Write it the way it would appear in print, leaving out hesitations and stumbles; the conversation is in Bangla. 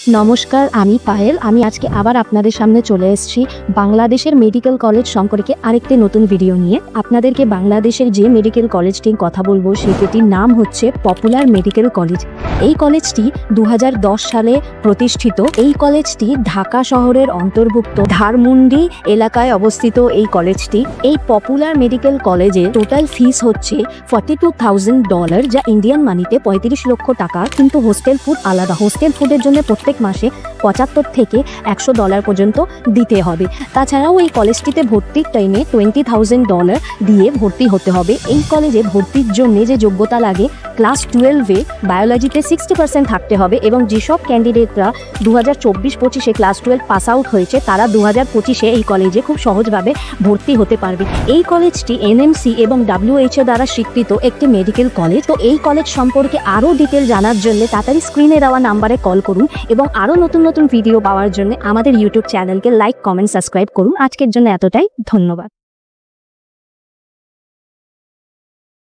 নমস্কার, আমি পায়েল। আমি আজকে আবার আপনাদের সামনে চলে এসেছি বাংলাদেশের মেডিকেল কলেজ সম্পর্কে আরেকটি নতুন ভিডিও নিয়ে। আপনাদেরকে বাংলাদেশের যে মেডিকেল কলেজটির কথা বলবো সেটির নাম হচ্ছে পপুলার মেডিকেল কলেজ। এই কলেজটি 2010 সালে প্রতিষ্ঠিত। এই কলেজটি ঢাকা শহরের অন্তর্ভুক্ত ধানমন্ডি এলাকায় অবস্থিত। এই কলেজটি এই পপুলার মেডিকেল কলেজের টোটাল ফিস হচ্ছে $42,000, যা ইন্ডিয়ান মানিতে 35 লক্ষ টাকা। কিন্তু হোস্টেল ফুড আলাদা। হোস্টেল ফুডের জন্য প্রত্যেক মাসে $75 থেকে $100 পর্যন্ত দিতে হবে। তাছাড়াও এই কলেজটিতে ভর্তির টাইমে $20,000 দিয়ে ভর্তি হতে হবে। এই কলেজে ভর্তির জন্য যে যোগ্যতা লাগে, ক্লাস 12-এ বায়োলজিতে 60% থাকতে হবে এবং যেসব ক্যান্ডিডেটরা 2024-25 ক্লাস 12 পাস আউট হয়েছে তারা 2025 এই কলেজে খুব সহজভাবে ভর্তি হতে পারবে। এই কলেজটি এনএমসি এবং WHO দ্বারা স্বীকৃত একটি মেডিকেল কলেজ। তো এই কলেজ সম্পর্কে আরও ডিটেল জানার জন্য তাড়াতাড়ি স্ক্রিনে দেওয়া নাম্বারে কল করুন এবং আরও নতুন নতুন ভিডিও পাওয়ার জন্য আমাদের ইউটিউব চ্যানেলকে লাইক, কমেন্ট, সাবস্ক্রাইব করুন। আজকের জন্য এতটাই, ধন্যবাদ।